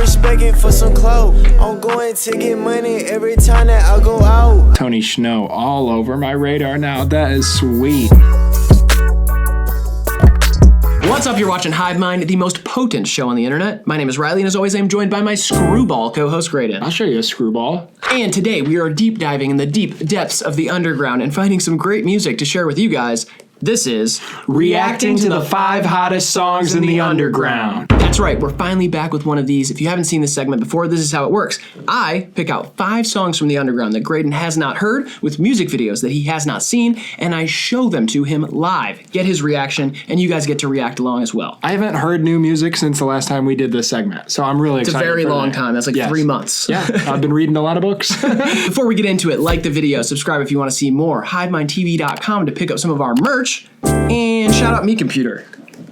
respecting for some clout. I'm going to get money every time that I go out. Tony Snow all over my radar now. That is sweet. What's up? You're watching HIVEMIND, the most potent show on the internet. My name is Riley, and as always, I'm joined by my screwball co-host, Graydon. I'll show you a screwball. And today, we are deep diving in the deep depths of the underground and finding some great music to share with you guys. This is Reacting to the 5 hottest songs in the underground. That's right, we're finally back with one of these. If you haven't seen this segment before, this is how it works. I pick out 5 songs from the underground that Graydon has not heard with music videos that he has not seen, and I show them to him live, get his reaction, and you guys get to react along as well. I haven't heard new music since the last time we did this segment, so I'm really excited. It's a very long time. That's like 3 months. Yeah, I've been reading a lot of books. Before we get into it, like the video, subscribe if you want to see more, HIVEMINDTV.com to pick up some of our merch, and shout out Me Computer.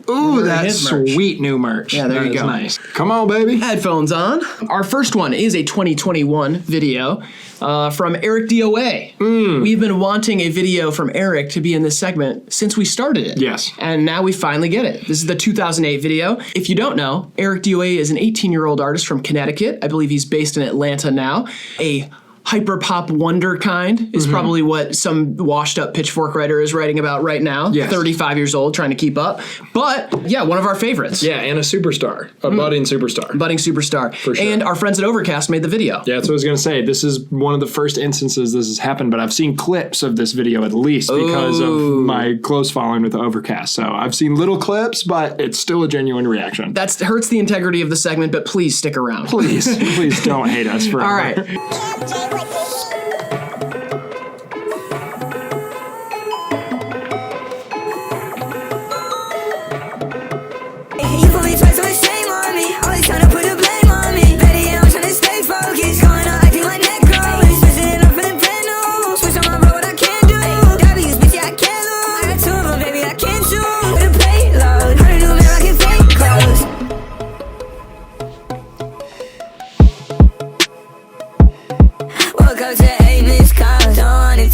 Ooh, that's sweet new merch. Yeah, there you go. Nice. Come on, baby. Headphones on. Our first one is a 2021 video from ericdoa. We've been wanting a video from Eric to be in this segment since we started it. Yes. And now we finally get it. This is the 2008 video. If you don't know, ericdoa is an 18-year-old artist from Connecticut. I believe he's based in Atlanta now. A hyper-pop wonder kind is probably what some washed-up Pitchfork writer is writing about right now. Yes. 35 years old, trying to keep up. But, yeah, one of our favorites. Yeah, and a superstar. A budding superstar. Budding superstar. For sure. And our friends at Overcast made the video. Yeah, that's what I was going to say. This is one of the first instances this has happened, but I've seen clips of this video at least because of my close following with Overcast. So I've seen little clips, but it's still a genuine reaction. That hurts the integrity of the segment, but please stick around. Please, please don't hate us forever. All right.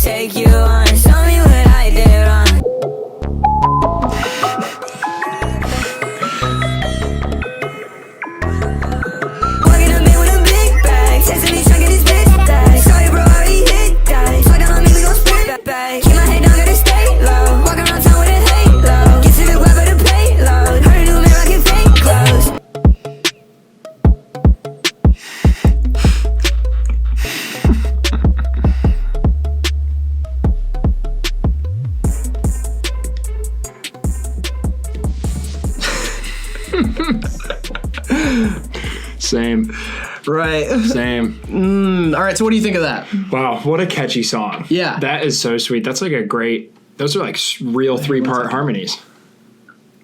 Take you on, show me what I did wrong. Walking up in with a big bag, texting me trying to get his bitch back. Sorry bro, I already hit that. Talk down on me, we gon' split that back. Keep my head down, gotta stay low. Walk around town with a halo. Get to the web of the payload. Heard a new man rockin' fake clothes. Same. Right. Same. All right, so what do you think of that? Wow, what a catchy song. Yeah. That is so sweet. That's like a great, those are like real 3-part harmonies.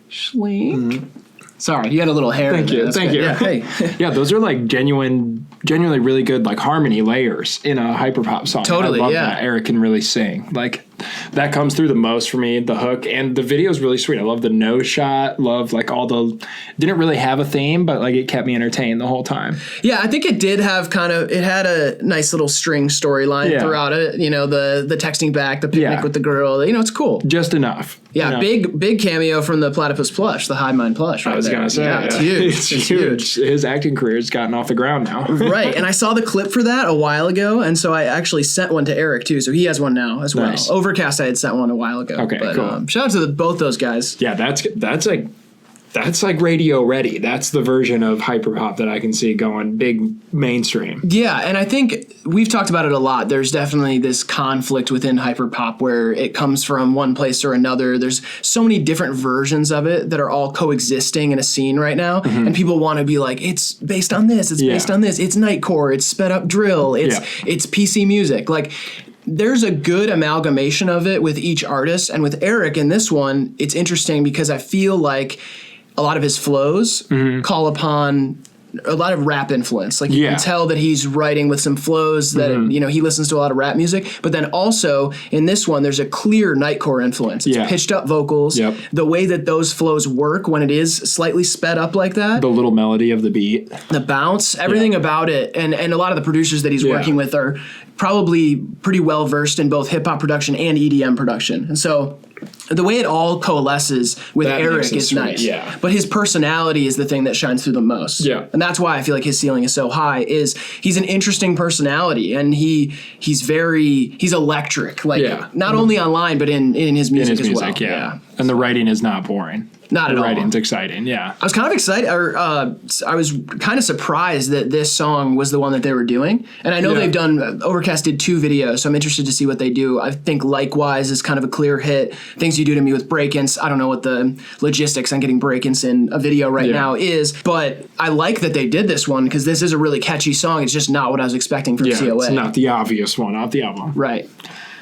Schling. Sorry, you had a little hair. Thank you. That's Thank good. you. Yeah, hey. Yeah, those are like genuinely really good like harmony layers in a hyperpop song. Totally, I love yeah. that. Eric can really sing. Like that comes through the most for me, the hook, and the video is really sweet. I love the nose shot, love like all the, didn't really have a theme, but like it kept me entertained the whole time. Yeah, I think it did have it had a nice little string storyline throughout it. You know, the texting back, the picnic with the girl, you know, it's cool. Just enough. Yeah, big cameo from the Platypus plush, the HIVEMIND plush. Right, I was going to say. Yeah, it's huge. It's huge. His acting career has gotten off the ground now. Right, and I saw the clip for that a while ago, and so I actually sent one to Eric too, so he has one now as well. Nice. Overcast I had sent one a while ago. Okay, but, cool. Shout out to both those guys. Yeah, that's like radio ready. That's the version of hyperpop that I can see going big mainstream. Yeah, and I think we've talked about it a lot. There's definitely this conflict within hyperpop where it comes from one place or another. There's so many different versions of it that are all coexisting in a scene right now, and people want to be like, it's based on this, it's based on this, it's nightcore, it's sped up drill, it's PC music. Like, there's a good amalgamation of it with each artist, and with Eric in this one, it's interesting because I feel like a lot of his flows call upon a lot of rap influence. Like you can tell that he's writing with some flows that, you know, he listens to a lot of rap music, but then also in this one, there's a clear nightcore influence. It's pitched up vocals. The way that those flows work when it is slightly sped up like that. The little melody of the beat. The bounce, everything about it. And a lot of the producers that he's working with are probably pretty well versed in both hip hop production and EDM production. And so the way it all coalesces with That Eric makes it is sweet, nice. yeah. But his personality is the thing that shines through the most. Yeah. And that's why I feel like his ceiling is so high, is he's an interesting personality, and he's electric. Like, Yeah. not only online, but in his music in his as well. music, yeah. And the writing is not boring. Not at the all. writing's exciting, yeah. I was kind of excited, or I was kind of surprised that this song was the one that they were doing. And I know Yeah. they've done, Overcast did 2 videos, so I'm interested to see what they do. I think Likewise is kind of a clear hit. Things You Do to Me with break-ins. I don't know what the logistics on getting break-ins in a video right now is, but I like that they did this one because this is a really catchy song. It's just not what I was expecting from Yeah, COA. it's not the obvious one off the album. Right.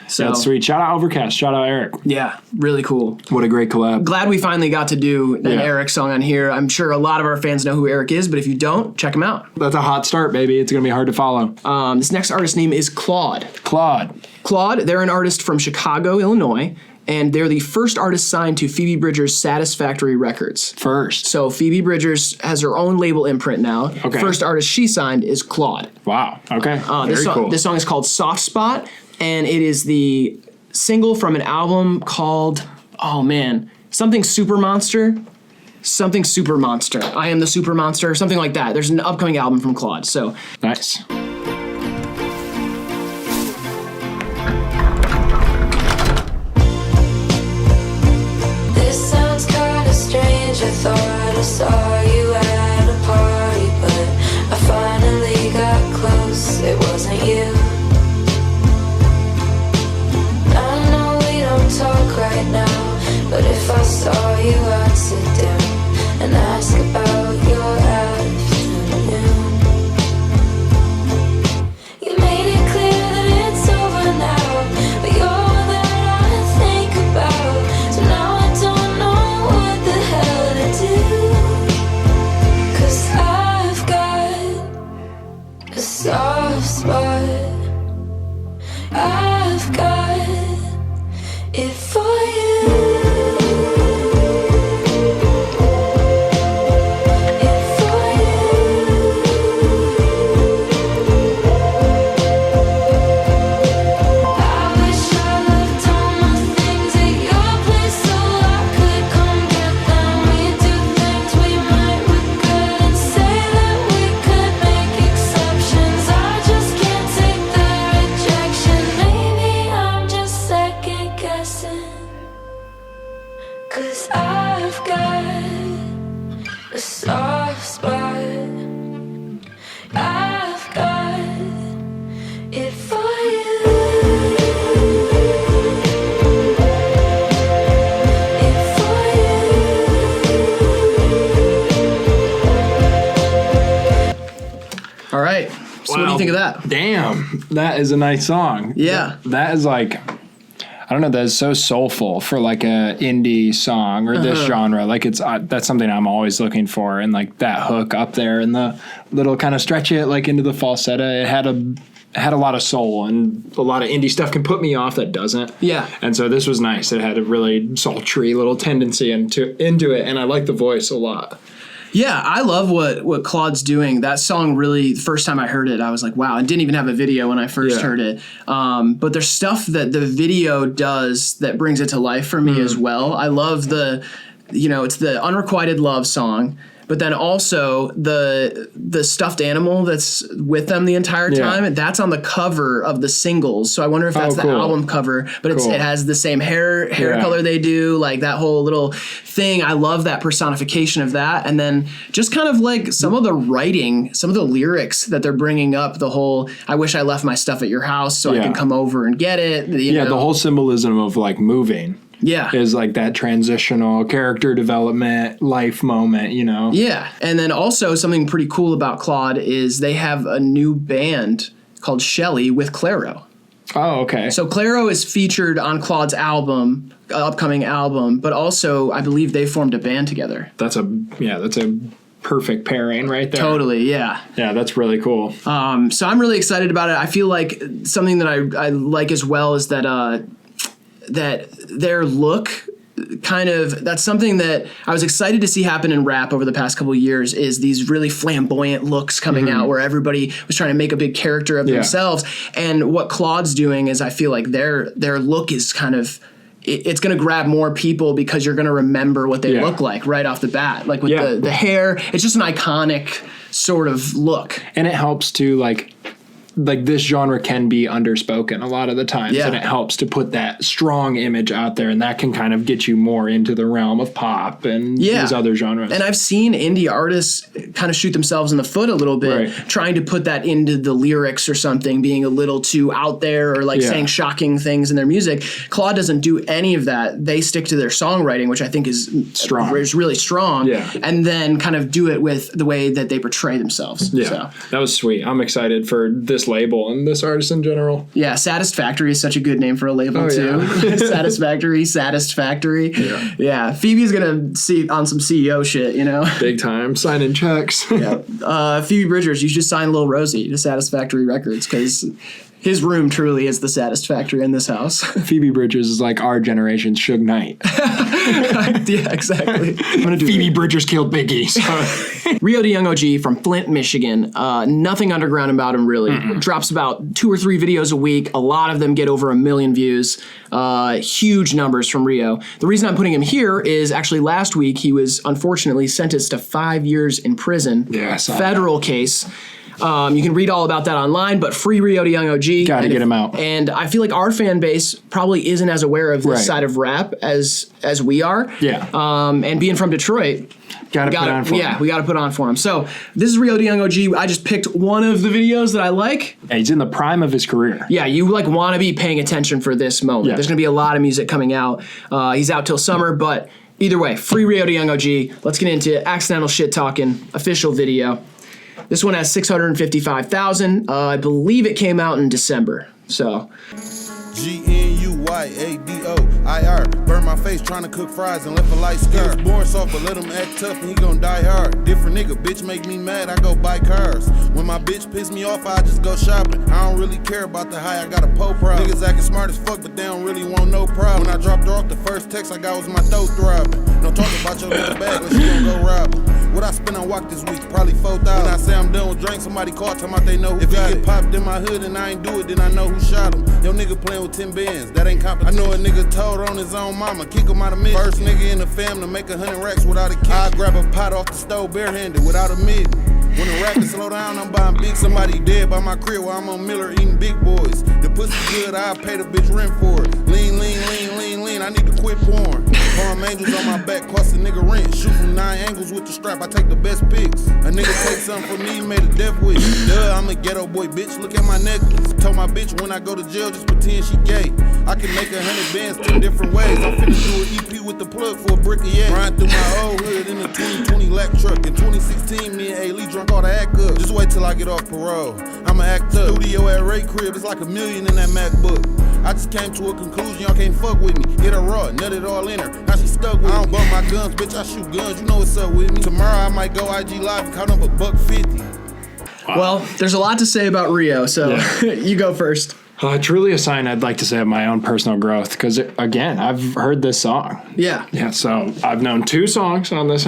So, That's sweet. Shout out Overcast. Shout out Eric. yeah, really cool. What a great collab. Glad we finally got to do an Yeah. Eric song on here. I'm sure a lot of our fans know who Eric is, but if you don't, check him out. That's a hot start, baby. It's going to be hard to follow. This next artist name is Claud. Claud. Claud, they're an artist from Chicago, Illinois, and they're the first artist signed to Phoebe Bridgers' Satisfactory Records. First. So Phoebe Bridgers has her own label imprint now. Okay. First artist she signed is Claud. Wow. Okay. Very cool. This song is called Soft Spot, and it is the single from an album called, something Super Monster. Something Super Monster. I Am the Super Monster, something like that. There's an upcoming album from Claud, so. Nice. This sounds kinda strange. I thought I saw you at a party, but I finally got close. It wasn't you. I know we don't talk right now, but if I saw you, I'd sit down and ask about your afternoon. You made it clear that it's over now, but you're all that I think about. So now I don't know what the hell to do, 'cause I've got a soft spot. I've got it for you. It for you. I wish I left all my things at your place so I could come get them. We do things we might regret and say that we could make exceptions. I just can't take the rejection. Maybe I'm just second guessing, 'cause I've got a soft spot. I've got it for you. It for you. All right. So what do you think of that? Damn. That is a nice song. Yeah. That is like, I don't know, that is so soulful for like a indie song or this genre. Like it's, that's something I'm always looking for. And like that hook up there and the little kind of stretch it like into the falsetto. It had a lot of soul, and a lot of indie stuff can put me off that doesn't. Yeah. And so this was nice. It had a really sultry little tendency into it. And I like the voice a lot. Yeah, I love what Claude's doing. That song really, the first time I heard it, I was like, wow. I didn't even have a video when I first heard it. But there's stuff that the video does that brings it to life for me as well. I love it's the unrequited love song, but then also the stuffed animal that's with them the entire time. Yeah. That's on the cover of the singles. So I wonder if that's the cool. album cover, but Cool. it has the same hair color they do, like that whole little thing. I love that personification of that. And then just kind of like some of the writing, some of the lyrics that they're bringing up, the whole, I wish I left my stuff at your house so I can come over and get it. You know? The whole symbolism of like moving. Yeah. Is like that transitional character development, life moment, you know? Yeah. And then also something pretty cool about Claude is they have a new band called Shelly with Claro. Oh, okay. So Claro is featured on Claude's album, upcoming album, but also I believe they formed a band together. That's a perfect pairing right there. Totally, yeah. Yeah, that's really cool. So I'm really excited about it. I feel like something that I like as well is that that their look that's something that I was excited to see happen in rap over the past couple of years, is these really flamboyant looks coming out where everybody was trying to make a big character of themselves. And what Claude's doing is I feel like their look is kind of it's going to grab more people because you're going to remember what they look like right off the bat. Like with the hair, it's just an iconic sort of look. And it helps to like this genre can be underspoken a lot of the times, and it helps to put that strong image out there, and that can kind of get you more into the realm of pop and these other genres. And I've seen indie artists kind of shoot themselves in the foot a little bit, trying to put that into the lyrics or something, being a little too out there or like saying shocking things in their music. Claud doesn't do any of that. They stick to their songwriting, which I think is strong. Is really strong, and then kind of do it with the way that they portray themselves. Yeah, so. That was sweet. I'm excited for this label and this artist in general. Yeah, Satisfactory is such a good name for a label too. Satisfactory. Yeah, Phoebe's gonna see on some CEO shit, you know. Big time, signing checks. Phoebe Bridgers, you should sign Lil Rosie to Satisfactory Records because his room truly is the Satisfactory in this house. Phoebe Bridgers is like our generation's Suge Knight. Yeah, exactly. I'm gonna do Phoebe Bridgers killed Biggie. So. Rio de Young OG from Flint, Michigan. Nothing underground about him, really. Drops about 2 or 3 videos a week. A lot of them get over 1 million views. Huge numbers from Rio. The reason I'm putting him here is actually last week he was unfortunately sentenced to 5 years in prison. Yeah, I saw federal case. You can read all about that online, but free Rio de Young OG. Gotta get him out. And I feel like our fan base probably isn't as aware of this side of rap as we are. Yeah. And being from Detroit, Gotta put on for him. Yeah, we gotta put on for him. So this is Rio de Young OG. I just picked one of the videos that I like. Yeah, he's in the prime of his career. Yeah, you like want to be paying attention for this moment. Yeah. There's gonna be a lot of music coming out. He's out till summer, but either way, free Rio de Young OG. Let's get into Accidental Shit Talking official video. This one has 655,000. I believe it came out in December. So. GNUYADOIR. Burn my face trying to cook fries and left a light scar. Born soft, but let him act tough and he gon' die hard. Different nigga, bitch make me mad, I go buy cars. When my bitch piss me off, I just go shopping. I don't really care about the high, I got a po problem. Niggas acting smart as fuck, but they don't really want no problem. When I dropped her off, the first text I got was my throat throbbing. Don't talk about your little bag, but you gon' go rob him. What I spend on walk this week, probably 4,000. When I say I'm done with drink, somebody call, tell me they know who got it. If he get popped in my hood and I ain't do it, then I know who shot him. Yo nigga playing with 10 bands, that ain't competition. I know a nigga told on his own mama, kick him out of mid. First nigga in the fam to make 100 racks without a kid. I grab a pot off the stove barehanded without a mid. When the racket slow down, I'm buying big. Somebody dead by my crib while I'm on Miller eating big boys. The pussy good, I'll pay the bitch rent for it. Lean, I need to quit pouring. Palm angels on my back, cost a nigga rent. Shoot from 9 angles with the strap, I take the best pics. A nigga take something from me, made a death wish. Duh, I'm a ghetto boy, bitch, look at my necklace. Told my bitch when I go to jail, just pretend she gay. I can make 100 bands 10 different ways. I'm finna do an EP with the plug for a brick of yak. Ride through my old hood in a 2020 lack truck. In 2016, me and A-Lee drunk all the act up. Just wait till I get off parole, I'ma act up. Studio at Ray crib, it's like $1 million in that MacBook. I just came to a conclusion, y'all can't fuck with me. Hit her raw, nut it all in her. Now she stuck with me. I don't bump my guns, bitch, I shoot guns. You know what's up with me. Tomorrow I might go IG live and count up $150. Well, there's a lot to say about Rio, so you go first. Truly a sign I'd like to say of my own personal growth, because again, I've heard this song. Yeah. Yeah, so I've known 2 songs on this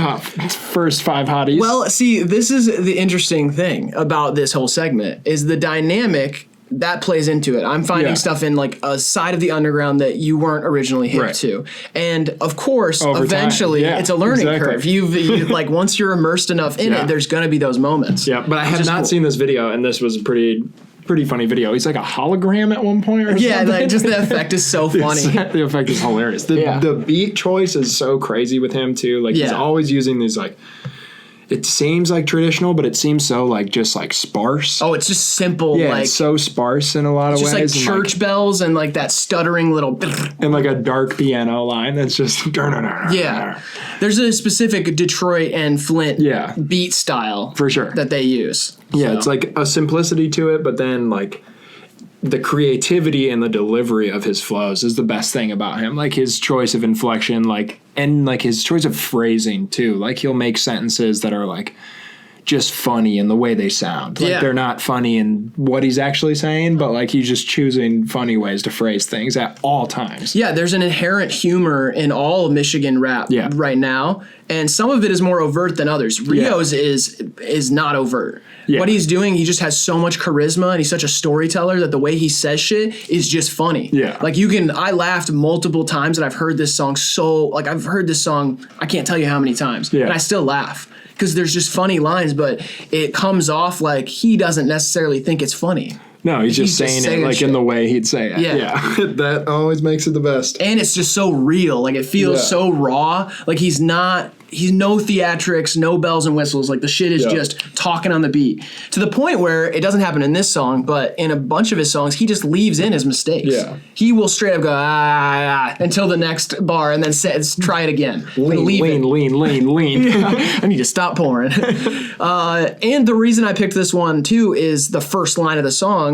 first 5 hotties. Well, see, this is the interesting thing about this whole segment, is the dynamic that plays into it. I'm finding stuff in like a side of the underground that you weren't originally hip to. And of course, Over eventually time. it's a learning curve. You like once you're immersed enough in it, there's going to be those moments. Yeah, but I have not seen this video, and this was a pretty funny video. He's like a hologram at one point or something. Yeah, like just the effect is so funny. The effect is hilarious. The beat choice is so crazy with him too. Like he's always using these like, it seems like traditional, but it seems so like just like sparse. Oh, it's just simple. Yeah, like, it's so sparse in a lot of ways. Just like church bells and like that stuttering little. And like a dark piano line that's just. Yeah. There's a specific Detroit and Flint beat style. For sure. That they use. Yeah, So. it's like a simplicity to it, but then like the creativity and the delivery of his flows is the best thing about him. Like his choice of inflection, like, and like his choice of phrasing too. Like he'll make sentences that are like just funny in the way they sound. Like they're not funny in what he's actually saying, but like he's just choosing funny ways to phrase things at all times. Yeah, there's an inherent humor in all of Michigan rap right now, and some of it is more overt than others. Rio's is not overt. Yeah. What he's doing, he just has so much charisma, and he's such a storyteller that the way he says shit is just funny. Yeah. Like I laughed multiple times, and I've heard this song I can't tell you how many times, and I still laugh. Because there's just funny lines, but it comes off like he doesn't necessarily think it's funny. No, he's just saying it like in the way he'd say it. Yeah. That always makes it the best. And it's just so real. Like it feels so raw. Like he's no theatrics, no bells and whistles. Like the shit is just talking on the beat. To the point where it doesn't happen in this song, but in a bunch of his songs, he just leaves in his mistakes. Yeah. He will straight up go, until the next bar and then says, try it again. Lean. I need to stop pouring. And the reason I picked this one too is the first line of the song.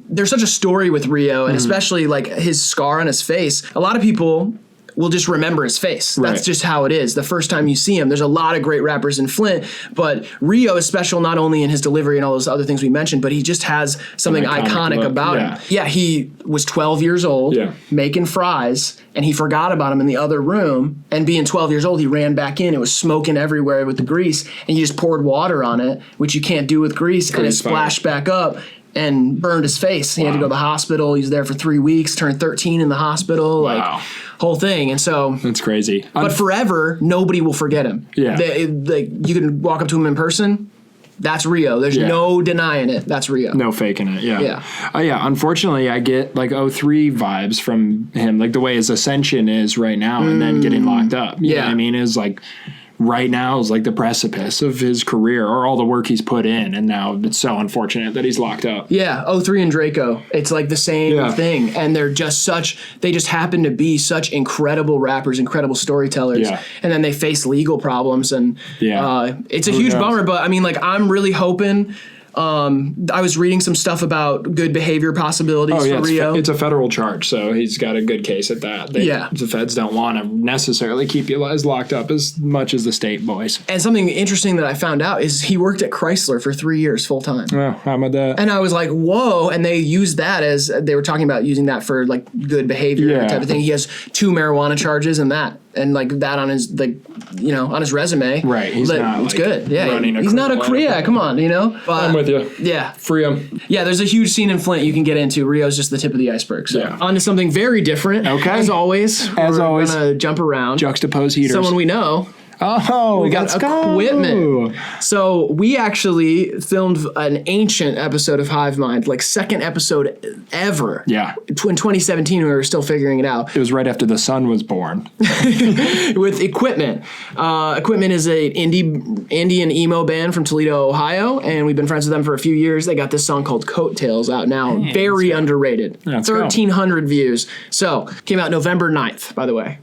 There's such a story with Rio, and especially like his scar on his face. A lot of people will just remember his face. That's just how it is. The first time you see him, there's a lot of great rappers in Flint, but Rio is special not only in his delivery and all those other things we mentioned, but he just has something iconic about him. Yeah, he was 12 years old making fries, and he forgot about him in the other room, and being 12 years old, he ran back in. It was smoking everywhere with the grease, and you just poured water on it, which you can't do with grease, and it splashed back up and burned his face. He had to go to the hospital. He was there for 3 weeks, turned 13 in the hospital, like whole thing. And so that's crazy. But forever, nobody will forget him. Yeah. You can walk up to him in person. That's Rio. There's no denying it. That's Rio. No faking it. Yeah. Unfortunately, I get like 03 vibes from him, like the way his ascension is right now, and then getting locked up. You know what I mean? Is like right now is like the precipice of his career or all the work he's put in, and now it's so unfortunate that he's locked up. Yeah, 03 and Draco, it's like the same thing, and they just happen to be such incredible rappers, incredible storytellers, and then they face legal problems, and it's a huge bummer, but I mean, like, I'm really hoping. I was reading some stuff about good behavior possibilities for Rio. It's a federal charge, so he's got a good case at that. The feds don't want to necessarily keep you as locked up as much as the state boys. And something interesting that I found out is he worked at Chrysler for 3 years full time. Oh, how about that? And I was like, whoa! And they used that as they were talking about using that for like good behavior type of thing. He has 2 marijuana charges and that. And like that on his on his resume, right? He's not it's good. Yeah, he's not a career. Come on, But, I'm with you. Yeah, free him. Yeah, there's a huge scene in Flint you can get into. Rio's just the tip of the iceberg. So on to something very different. Okay, as always, we're gonna jump around. Juxtapose heaters. Someone we know. Oh, we got equipment. So we actually filmed an ancient episode of HIVEMIND, like second episode ever. Yeah. In 2017, we were still figuring it out. It was right after the sun was born. With Equipment. Equipment is an indie and emo band from Toledo, Ohio, and we've been friends with them for a few years. They got this song called Coattails out now. Very underrated. 1,300 views. So, came out November 9th, by the way.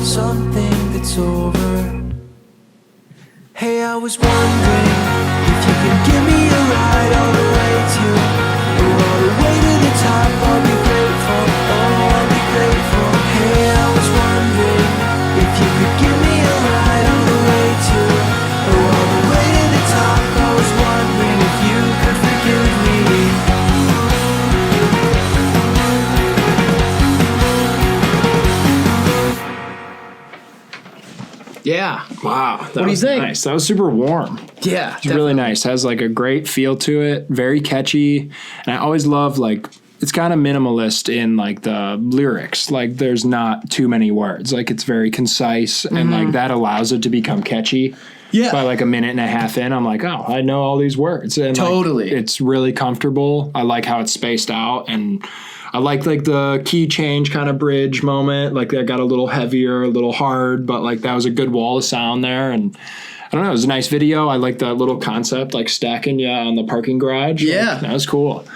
something that's over. Hey, I was wondering if you could give me a ride all the way to, oh, all the way to the top. I'll be grateful, oh, I'll be grateful. Hey, I was wondering if you could give me a ride all the way to, oh, all the way to the top. I was wondering if you could forgive me. Yeah. Wow. What do you think? Nice. That was super warm. Yeah. It's really nice. Has like a great feel to it. Very catchy. And I always love like, it's kind of minimalist in like the lyrics. Like there's not too many words. Like it's very concise and like that allows it to become catchy. Yeah. By like a minute and a half in, I'm like, oh, I know all these words. And Totally. like, it's really comfortable. I like how it's spaced out, and I like the key change kind of bridge moment. Like that got a little heavier, a little hard, but like that was a good wall of sound there. And I don't know, it was a nice video. I like that little concept, like stacking you on the parking garage. Yeah. Like, that was cool.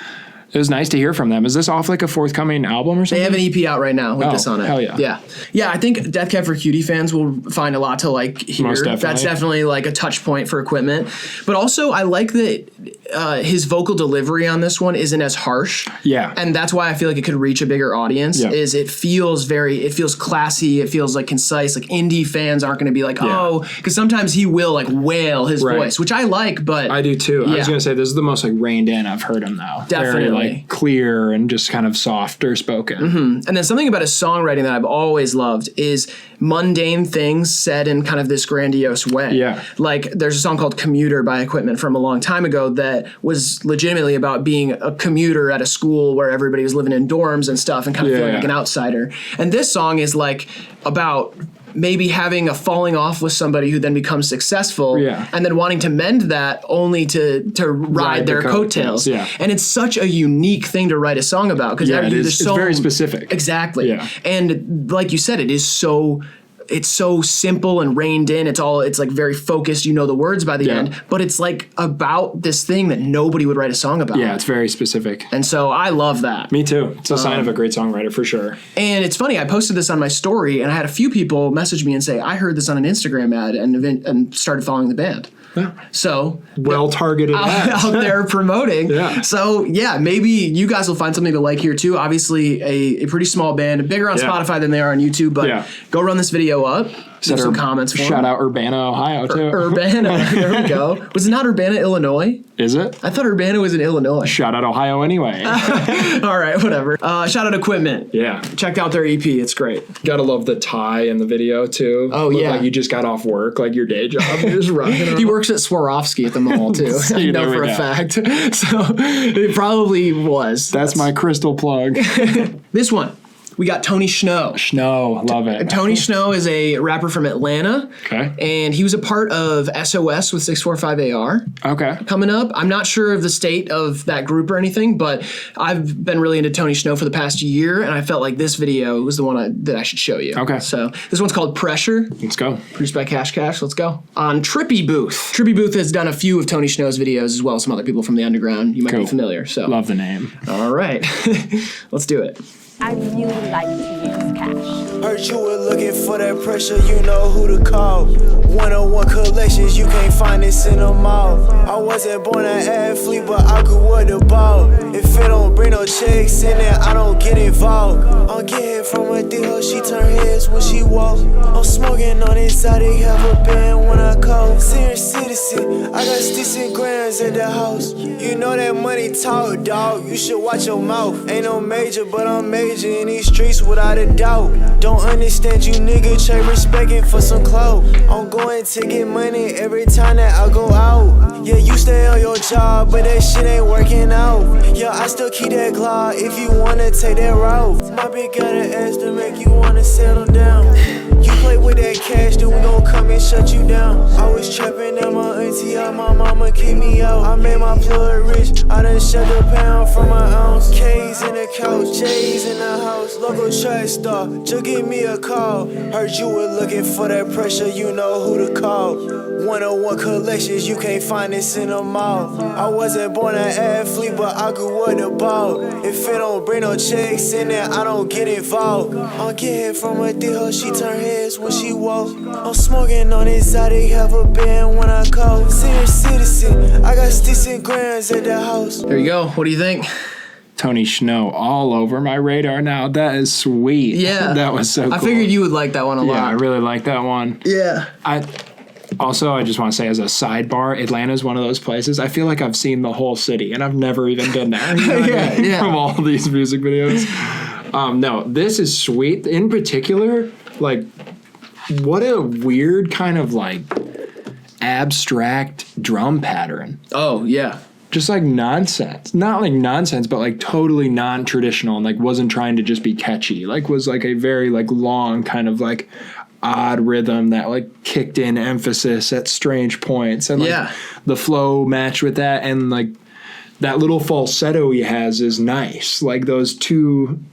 It was nice to hear from them. Is this off like a forthcoming album or something? They have an EP out right now with this on it. Hell yeah. Yeah. Yeah, I think Death Cab for Cutie fans will find a lot to like here. Most definitely. That's definitely like a touch point for Equipment. But also I like that his vocal delivery on this one isn't as harsh. Yeah. And that's why I feel like it could reach a bigger audience. Yeah. Is it feels classy, it feels like concise. Like indie fans aren't going to be like, oh, because sometimes he will like wail his voice, which I like, but I do too. Yeah. I was gonna say this is the most like reined in I've heard him though. Definitely. Very like clear and just kind of softer spoken. And then something about his songwriting that I've always loved is mundane things said in kind of this grandiose way. Yeah. Like there's a song called Commuter by Equipment from a long time ago that was legitimately about being a commuter at a school where everybody was living in dorms and stuff and kind of feeling like an outsider. And this song is like about maybe having a falling off with somebody who then becomes successful and then wanting to mend that only to ride their coattails. Yeah. And it's such a unique thing to write a song about because it's very specific. Exactly. Yeah. And like you said, it's so simple and reined in. It's like very focused. You know the words by the end, but it's like about this thing that nobody would write a song about. Yeah, it's very specific. And so I love that. Me too. It's a sign of a great songwriter for sure. And it's funny, I posted this on my story and I had a few people message me and say, I heard this on an Instagram ad and started following the band. Yeah. So well targeted ads. out there promoting. Yeah. So yeah, maybe you guys will find something to like here too. Obviously a pretty small band, bigger on Spotify than they are on YouTube, but go run this video up. Leave some comments for Shout out Urbana, Ohio too. Urbana. There we go. Was it not Urbana, Illinois? Is it? I thought Urbana was in Illinois. Shout out Ohio anyway. All right, whatever. Shout out Equipment. Yeah. Check out their EP. It's great. Gotta love the tie in the video too. Oh, Look yeah. like you just got off work, like your day job. You're just rocking He works at Swarovski at the mall too. See, I know there for we a go. fact. So it probably was. That's my crystal plug. This one. We got Tony Snow. Snow, love it. Tony Snow is a rapper from Atlanta. Okay. And he was a part of SOS with 645AR. Okay. Coming up. I'm not sure of the state of that group or anything, but I've been really into Tony Snow for the past year, and I felt like this video was the one that I should show you. Okay. So this one's called Pressure. Let's go. Produced by Cash Cash. Let's go. On Trippy Booth. Trippy Booth has done a few of Tony Snow's videos as well as some other people from the underground. You might be familiar. So Love the name. all right. Let's do it. I really like to use cash. Heard you were looking for that pressure, you know who to call. 101 collections, you can't find this in them all. I wasn't born an athlete, but I grew up the ball. If it don't bring no checks in it, I don't get involved. I'm getting from a deal, she turn heads when she walk. I'm smoking on exotic, have a band when I call. Senior citizen, I got sticks and grams at the house. You know that money talk, dog, you should watch your mouth. Ain't no major, but I'm major in these streets without a doubt. Don't understand you nigga, trade respecting for some clout. I'm going to get money every time that I go out. Yeah, you stay on your job, but that shit ain't working out. Yeah, I still keep that Claud if you wanna take that route. My bitch got an ass to make you wanna settle down. You play with that cash, then we gon' come and shut you down. I was trapping at my auntie see how my mama keep me out. I made my plug rich, I done shut the pound from my ounce. K's in the couch, J's in the house. Local track star, just give me a call. Heard you were looking for that pressure, you know who to call. 101 collections, you can't find this in the mall. I wasn't born an athlete, but I grew up the ball. If it don't bring no checks in there, I don't get involved. I'm getting from a deal, she turn heads when she walk. I'm smoking on exotic, have a band when I call. Senior citizen, I got sticks and grams at the house. There you go. What do you think? Tony Snow all over my radar now. That is sweet. Yeah. That was so cool. I figured you would like that one a lot. Yeah, I really like that one. Yeah. I just want to say as a sidebar, Atlanta's one of those places. I feel like I've seen the whole city and I've never even been there. You know what I mean? From all these music videos. No, this is sweet. In particular, like, what a weird kind of like abstract drum pattern. Oh, yeah. Just like nonsense. Not like nonsense, but like totally non-traditional and like wasn't trying to just be catchy. Like was like a very like long kind of like odd rhythm that like kicked in emphasis at strange points. And like the flow matched with that, and like that little falsetto he has is nice. Like those two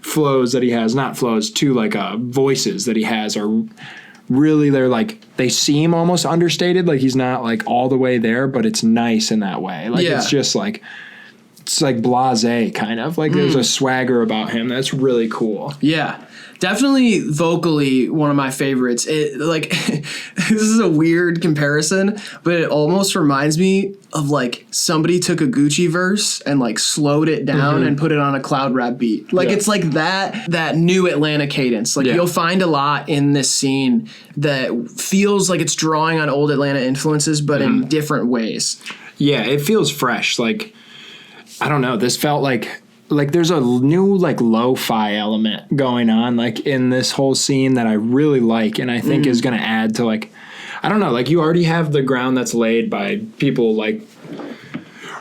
flows that he has, not flows, two like voices that he has are really, they're like, they seem almost understated, like he's not like all the way there, but it's nice in that way. Like it's just like, it's like blasé kind of, like there's a swagger about him that's really cool. Yeah. Definitely vocally one of my favorites. It like this is a weird comparison, but it almost reminds me of like somebody took a Gucci verse and like slowed it down and put it on a Claud rap beat. Like it's like that new Atlanta cadence. Like you'll find a lot in this scene that feels like it's drawing on old Atlanta influences, but in different ways. Yeah, it feels fresh. Like, I don't know, this felt like there's a new like lo-fi element going on like in this whole scene that I really like, and I think is going to add to like, I don't know, like you already have the ground that's laid by people like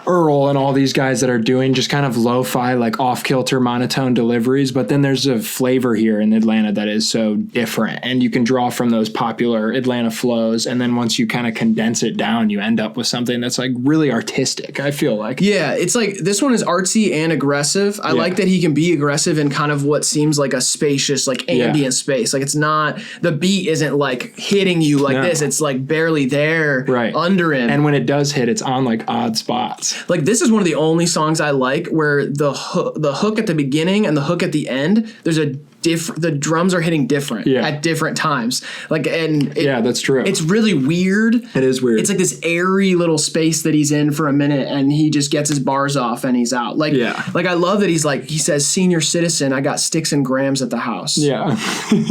Earl and all these guys that are doing just kind of lo-fi, like off-kilter monotone deliveries, but then there's a flavor here in Atlanta that is so different, and you can draw from those popular Atlanta flows, and then once you kind of condense it down, you end up with something that's like really artistic, I feel like. Yeah, it's like this one is artsy and aggressive. I like that he can be aggressive in kind of what seems like a spacious, like ambient space. Like it's not, the beat isn't like hitting you like this, it's like barely there under him. And when it does hit, it's on like odd spots. Like this is one of the only songs I like where the hook at the beginning and the hook at the end, there's a the drums are hitting different at different times. Like, and that's true. It's really weird. It is weird. It's like this airy little space that he's in for a minute, and he just gets his bars off and he's out. Like, like I love that he's like, he says, "Senior citizen, I got sticks and grams at the house." Yeah.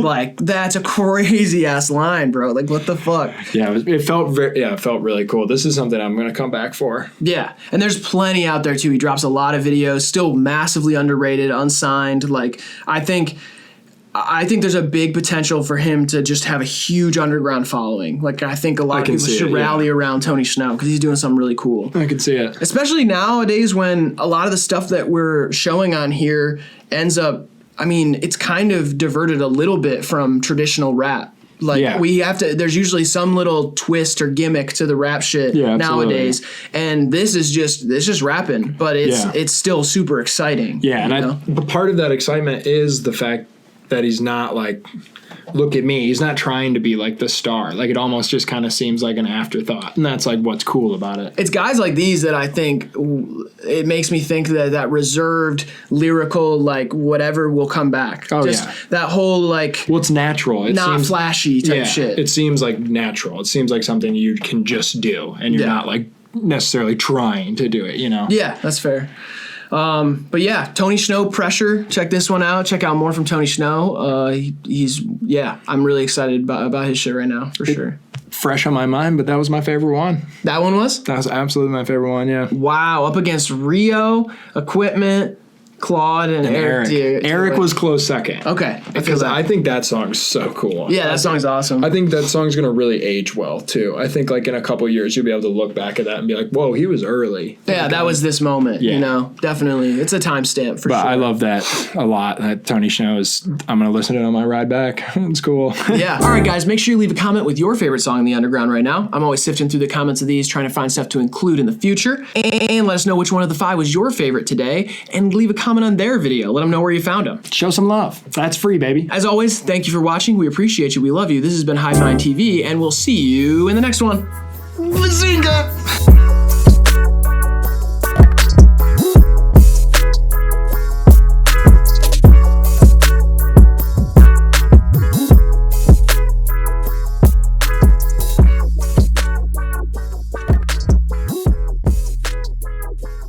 Like that's a crazy ass line, bro. Like what the fuck? Yeah, it felt it felt really cool. This is something I'm gonna come back for. Yeah, and there's plenty out there too. He drops a lot of videos, still massively underrated, unsigned. Like I think there's a big potential for him to just have a huge underground following. Like I think a lot of people should rally around Tony Snow because he's doing something really cool. I can see it. Especially nowadays when a lot of the stuff that we're showing on here ends up, I mean, it's kind of diverted a little bit from traditional rap. Like we have to, there's usually some little twist or gimmick to the rap shit nowadays. And this is just rapping, but it's still super exciting. Yeah, and part of that excitement is the fact that he's not like, look at me. He's not trying to be like the star. Like it almost just kind of seems like an afterthought. And that's like what's cool about it. It's guys like these that I think it makes me think that reserved lyrical, like whatever will come back. Oh, that whole like. Well, it's natural. It not seems flashy type shit. It seems like natural. It seems like something you can just do. And you're not like necessarily trying to do it, you know? Yeah, that's fair. But yeah, Tony Snow, Pressure. Check this one out. Check out more from Tony Snow. I'm really excited about his shit right now, for sure. Fresh on my mind, but that was my favorite one. That one was? That was absolutely my favorite one, yeah. Wow, up against Rio, Equipment, Claud and Eric. Eric was close second. Okay. Because I think that song's so cool. Yeah, that song's awesome. I think that song's gonna really age well too. I think like in a couple years you'll be able to look back at that and be like, whoa, he was early. Yeah, that was this moment, Yeah. you know. Definitely. It's a timestamp for But sure. I love that a lot. That Tony Snow's. I'm gonna listen to it on my ride back. It's cool. Yeah. All right, guys, make sure you leave a comment with your favorite song in the underground right now. I'm always sifting through the comments of these, trying to find stuff to include in the future. And let us know which one of the 5 was your favorite today, and leave a comment on their video. Let them know where you found them. Show some love. That's free, baby. As always, thank you for watching. We appreciate you. We love you. This has been HIVEMIND TV, and we'll see you in the next one. Bazinga!